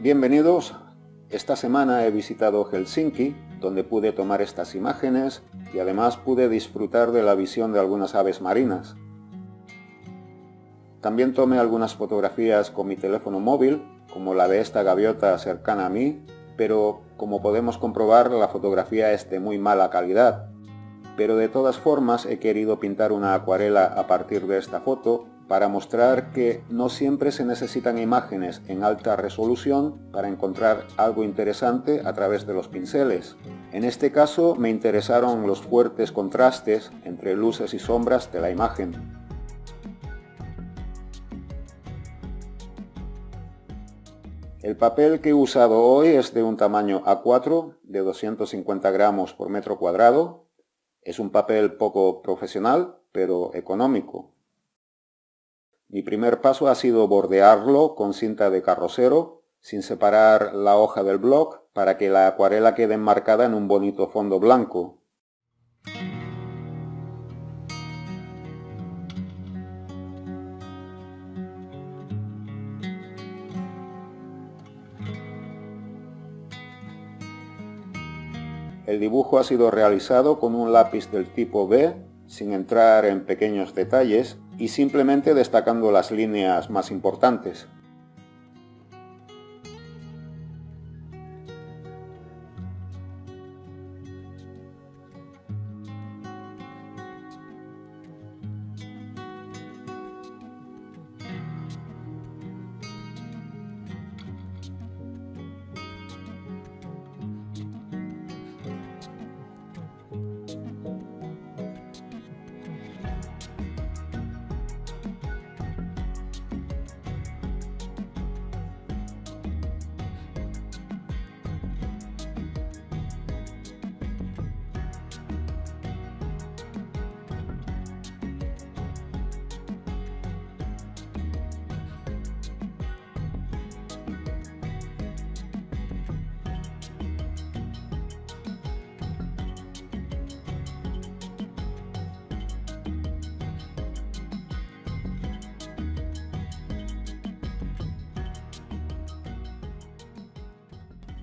Bienvenidos. Esta semana he visitado Helsinki, donde pude tomar estas imágenes y además pude disfrutar de la visión de algunas aves marinas. También tomé algunas fotografías con mi teléfono móvil, como la de esta gaviota cercana a mí, pero como podemos comprobar la fotografía es de muy mala calidad. Pero de todas formas he querido pintar una acuarela a partir de esta foto para mostrar que no siempre se necesitan imágenes en alta resolución para encontrar algo interesante a través de los pinceles. En este caso me interesaron los fuertes contrastes entre luces y sombras de la imagen. El papel que he usado hoy es de un tamaño A4 de 250 gramos por metro cuadrado. Es un papel poco profesional, pero económico. Mi primer paso ha sido bordearlo con cinta de carrocero, sin separar la hoja del bloc, para que la acuarela quede enmarcada en un bonito fondo blanco. El dibujo ha sido realizado con un lápiz del tipo B, sin entrar en pequeños detalles y simplemente destacando las líneas más importantes.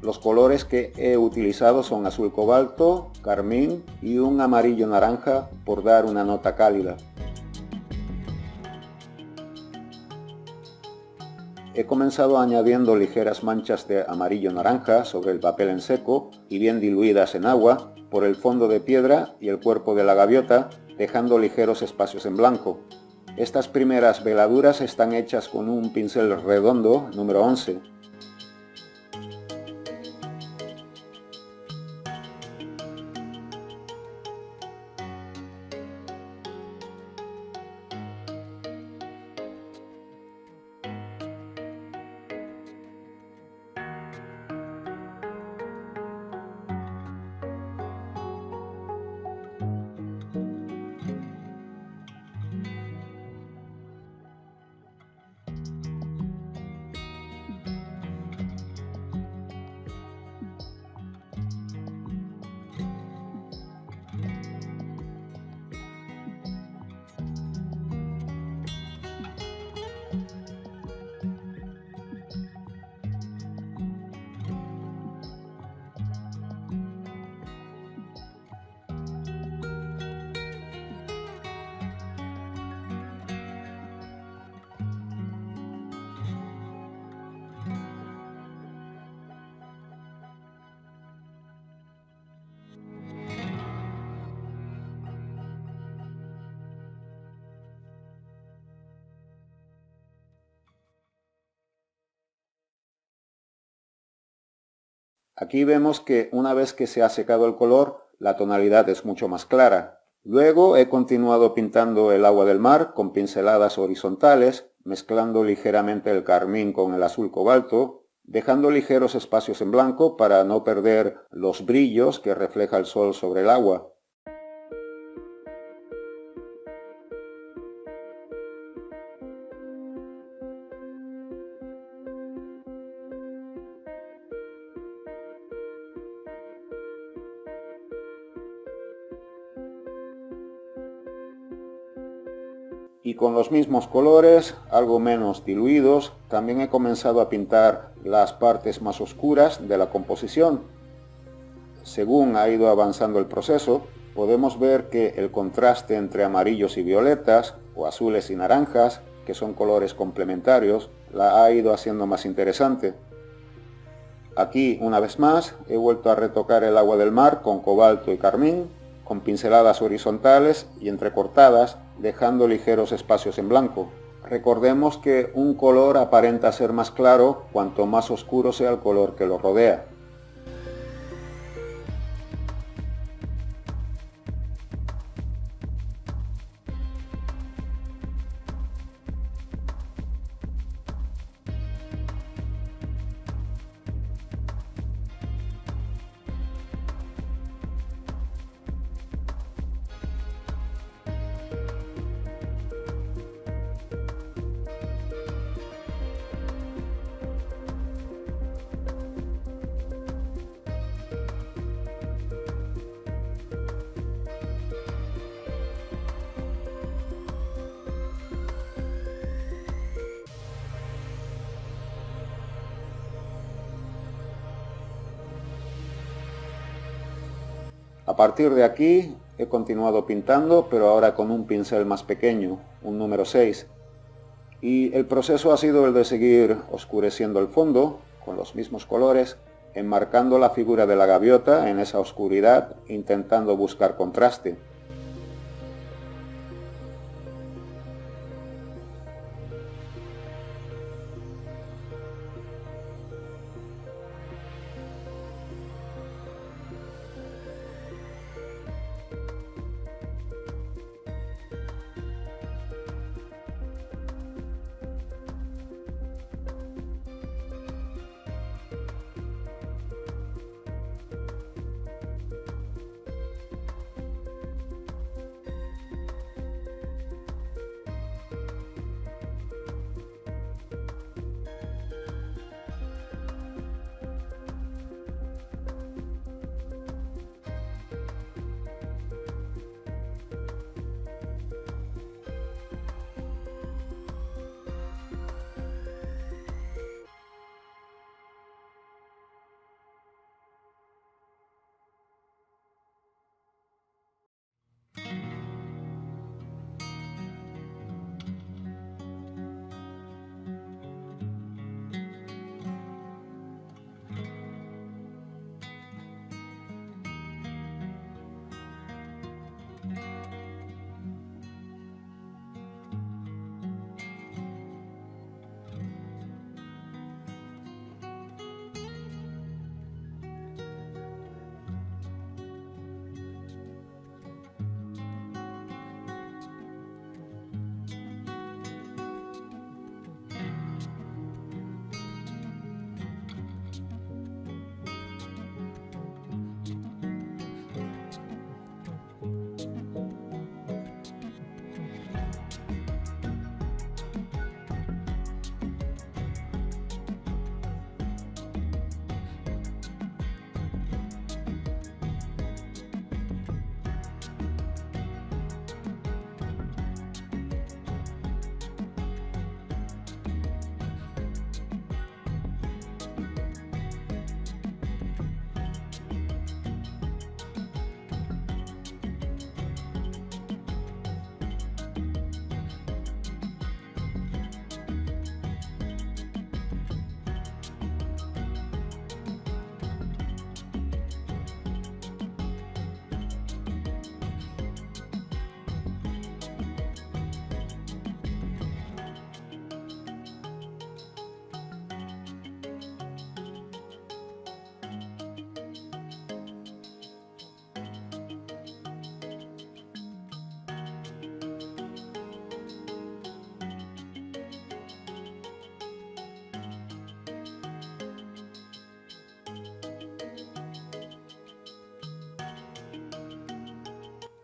Los colores que he utilizado son azul cobalto, carmín y un amarillo naranja por dar una nota cálida. He comenzado añadiendo ligeras manchas de amarillo naranja sobre el papel en seco y bien diluidas en agua por el fondo de piedra y el cuerpo de la gaviota, dejando ligeros espacios en blanco. Estas primeras veladuras están hechas con un pincel redondo número 11. Aquí vemos que una vez que se ha secado el color, la tonalidad es mucho más clara. Luego he continuado pintando el agua del mar con pinceladas horizontales, mezclando ligeramente el carmín con el azul cobalto, dejando ligeros espacios en blanco para no perder los brillos que refleja el sol sobre el agua. Y con los mismos colores, algo menos diluidos, también he comenzado a pintar las partes más oscuras de la composición. Según ha ido avanzando el proceso, podemos ver que el contraste entre amarillos y violetas, o azules y naranjas, que son colores complementarios, la ha ido haciendo más interesante. Aquí, una vez más, he vuelto a retocar el agua del mar con cobalto y carmín, con pinceladas horizontales y entrecortadas, dejando ligeros espacios en blanco. Recordemos que un color aparenta ser más claro cuanto más oscuro sea el color que lo rodea. A partir de aquí he continuado pintando, pero ahora con un pincel más pequeño, un número 6. Y el proceso ha sido el de seguir oscureciendo el fondo con los mismos colores, enmarcando la figura de la gaviota en esa oscuridad, intentando buscar contraste.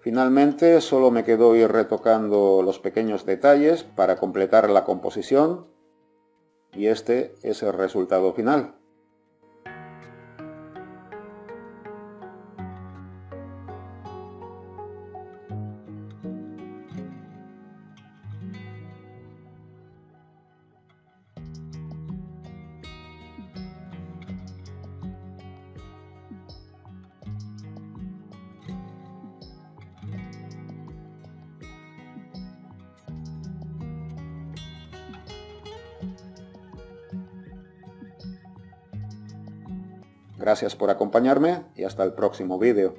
Finalmente solo me quedó ir retocando los pequeños detalles para completar la composición y este es el resultado final. Gracias por acompañarme y hasta el próximo vídeo.